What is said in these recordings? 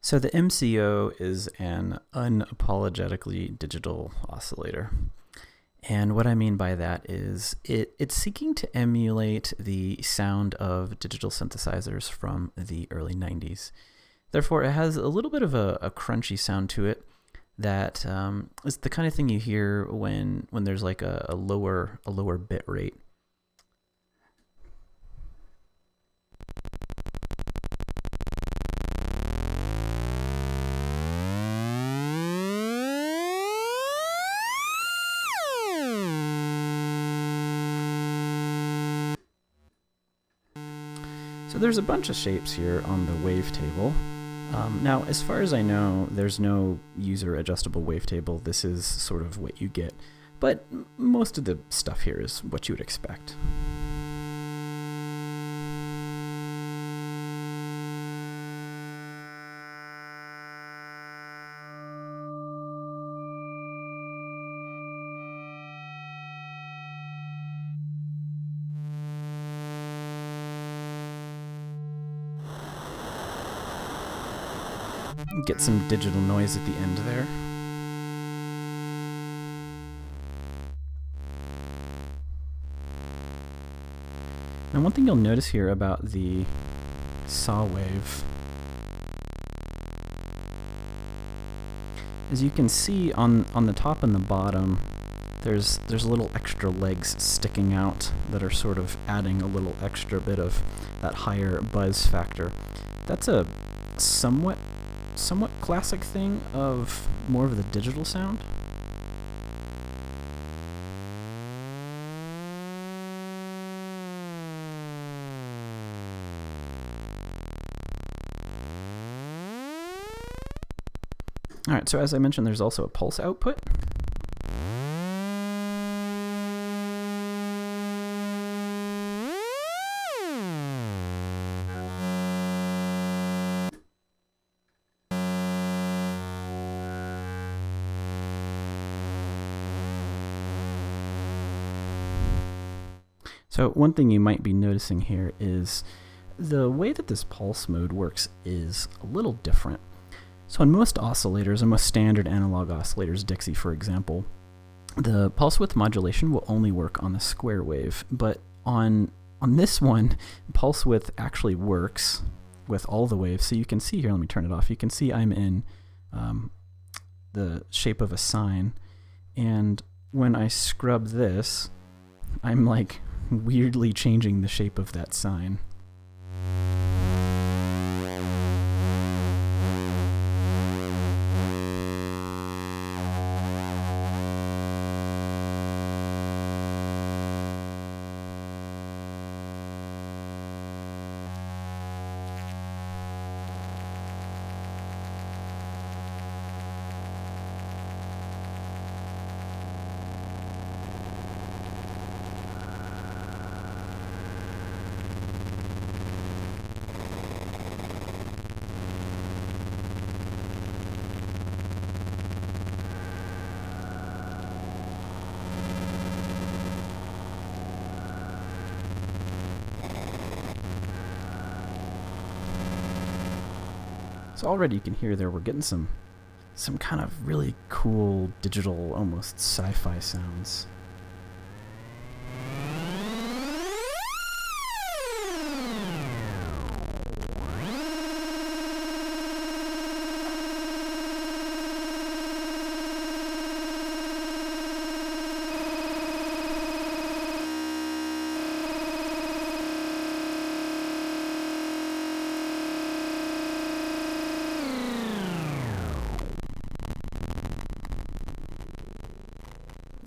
So the MCO is an unapologetically digital oscillator. And what I mean by that is it's seeking to emulate the sound of digital synthesizers from the early 90s. Therefore, it has a little bit of a crunchy sound to it that is the kind of thing you hear when there's like a lower bit rate. So there's a bunch of shapes here on the wavetable. Now, as far as I know, there's no user adjustable wavetable. This is sort of what you get, but most of the stuff here is what you would expect. Get some digital noise at the end there. Now, one thing you'll notice here about the saw wave is you can see on the top and the bottom there's little extra legs sticking out that are sort of adding a little extra bit of that higher buzz factor. That's a somewhat classic thing of more of the digital sound. Alright, so as I mentioned, there's also a pulse output. So one thing you might be noticing here is the way that this pulse mode works is a little different. So on most oscillators, and most standard analog oscillators, Dixie for example, the pulse width modulation will only work on the square wave, but on this one, pulse width actually works with all the waves. So you can see here, let me turn it off, you can see I'm in the shape of a sine, and when I scrub this, I'm like weirdly changing the shape of that sine. So already you can hear there we're getting some kind of really cool digital, almost sci-fi sounds.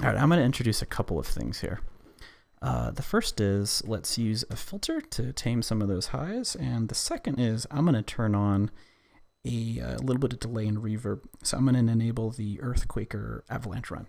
All right, I'm going to introduce a couple of things here. The first is let's use a filter to tame some of those highs, and the second is I'm going to turn on a little bit of delay and reverb. So I'm going to enable the Earthquaker Avalanche Run.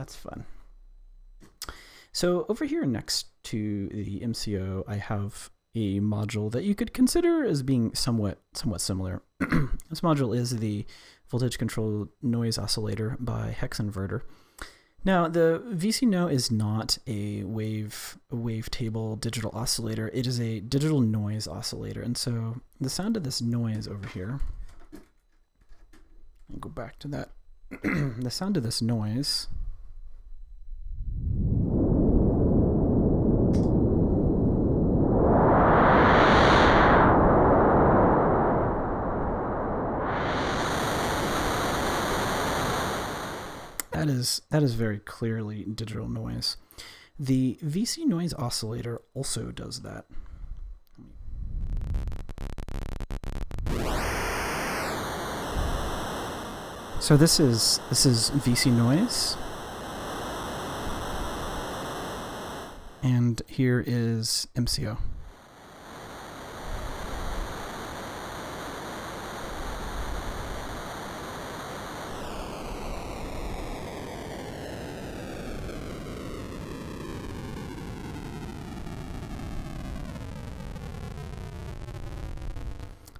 that's fun. So over here next to the MCO, I have a module that you could consider as being somewhat similar. This module is the voltage controlled noise oscillator by Hex Inverter. Now, the VCNO is not a wavetable digital oscillator. It is a digital noise oscillator. And so the sound of this noise over here, I'll go back to that. The sound of this noise that is very clearly digital noise. The VC noise oscillator also does that. So this is VC noise, and here is MCO.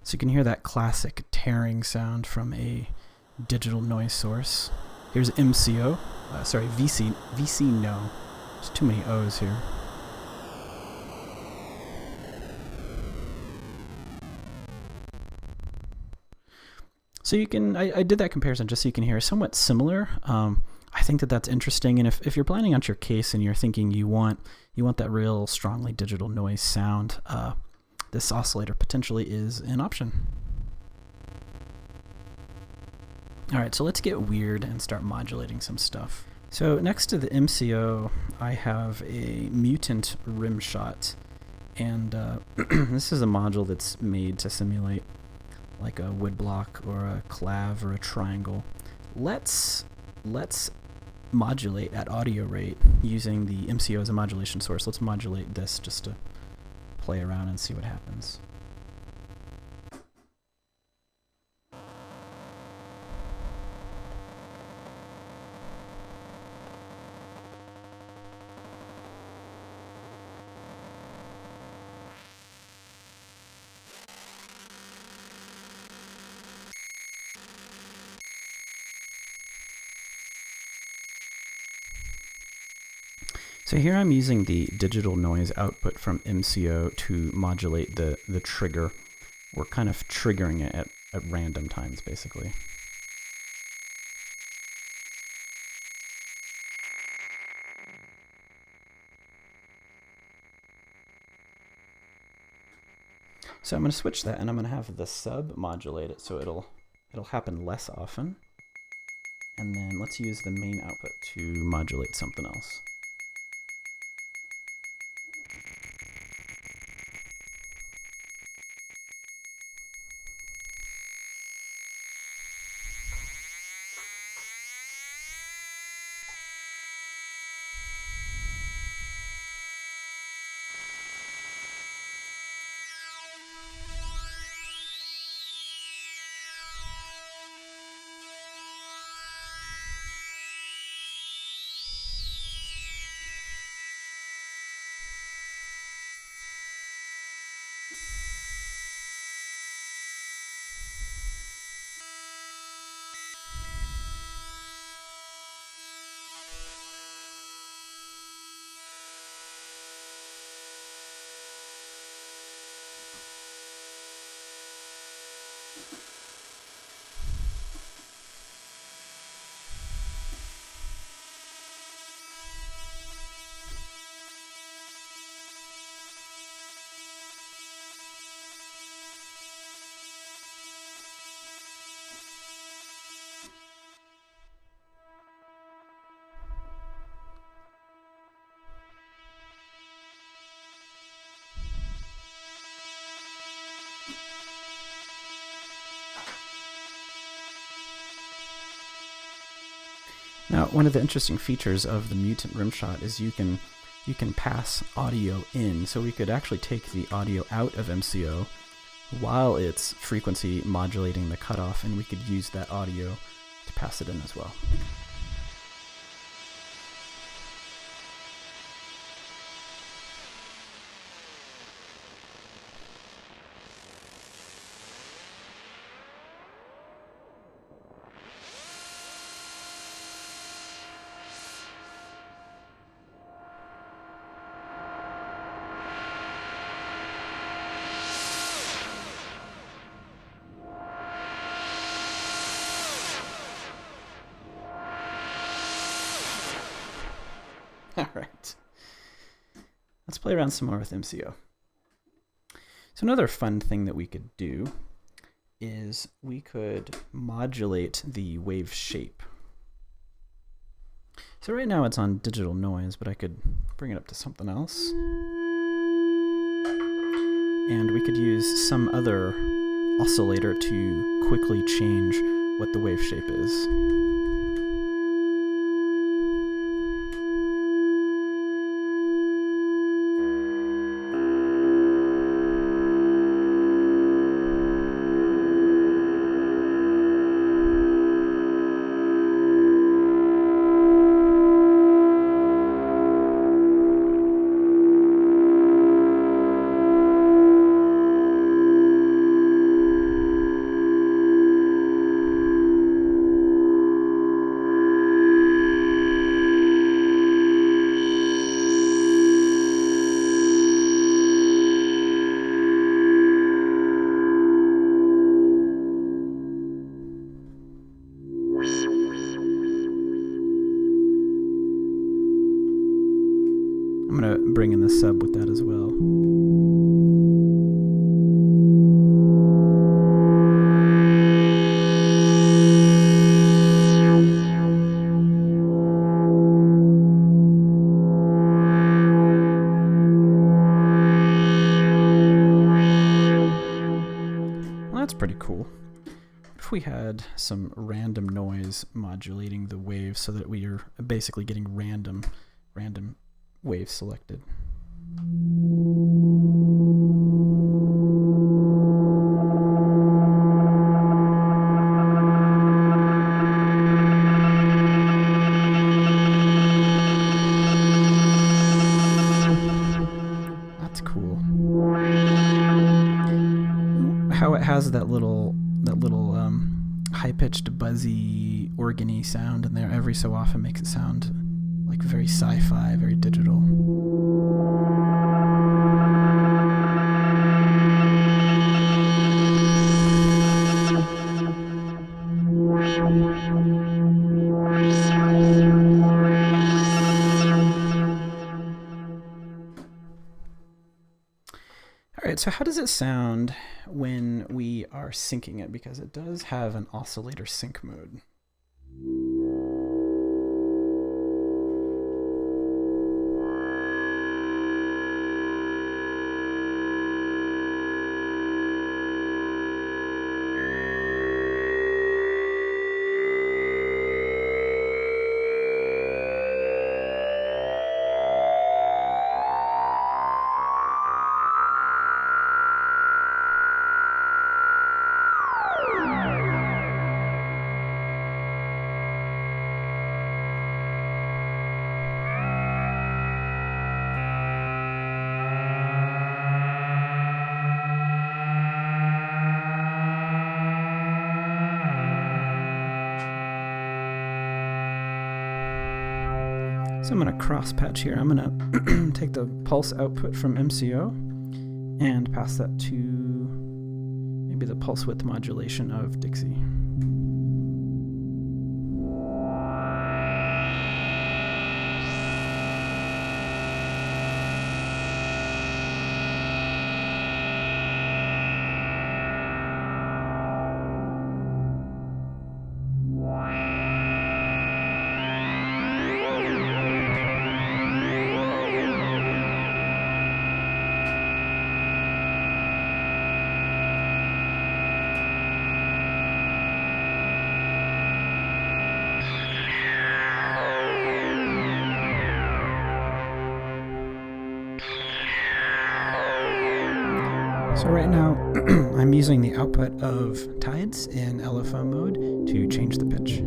So you can hear that classic tearing sound from a digital noise source. Here's MCO, VCNO. There's too many O's here. So you can, I did that comparison just so you can hear somewhat similar. I think that that's interesting, and if you're planning out your case and you're thinking you want that real strongly digital noise sound, this oscillator potentially is an option. All right, so let's get weird and start modulating some stuff. So next to the MCO, I have a mutant rim shot, and this is a module that's made to simulate like a wood block or a clav or a triangle. Let's modulate at audio rate using the MCO as a modulation source. Let's modulate this just to play around and see what happens. So here I'm using the digital noise output from MCO to modulate the trigger. We're kind of triggering it at random times, basically. So I'm going to switch that, and I'm going to have the sub modulate it so it'll happen less often. And then let's use the main output to modulate something else. Now, one of the interesting features of the mutant rim shot is you can pass audio in. So we could actually take the audio out of MCO while it's frequency modulating the cutoff, and we could use that audio to pass it in as well. All right. Let's play around some more with MCO. So another fun thing that we could do is we could modulate the wave shape. So right now it's on digital noise, but I could bring it up to something else. And we could use some other oscillator to quickly change what the wave shape is. I'm going to bring in the sub with that as well. Well, that's pretty cool. If we had some random noise modulating the wave so that we are basically getting random wave selected. That's cool. How it has that little high-pitched, buzzy, organy sound in there every so often makes it sound like very sci-fi, very digital. Alright, so how does it sound when we are syncing it? Because it does have an oscillator sync mode. So I'm going to cross patch here. I'm going to take the pulse output from MCO and pass that to maybe the pulse width modulation of Dixie. So right now, I'm using the output of tides in LFO mode to change the pitch.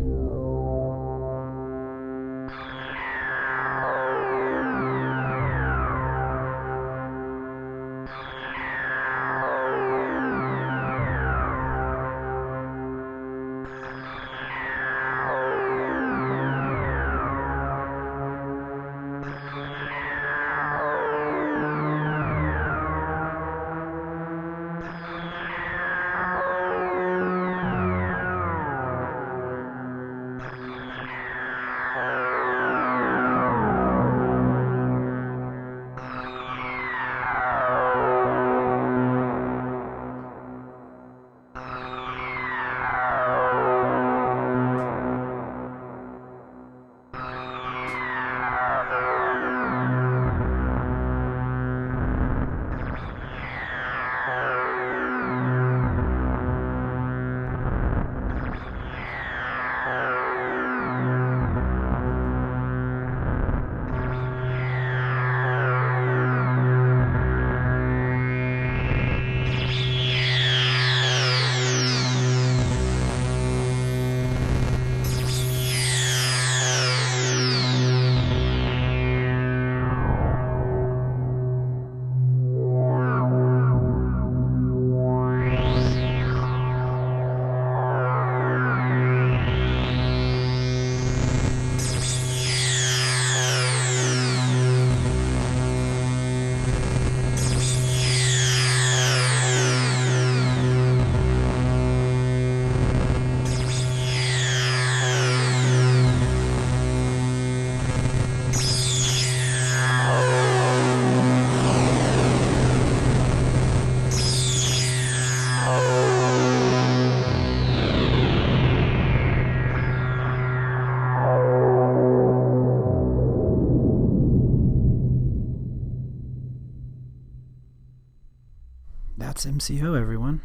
That's MCO, everyone.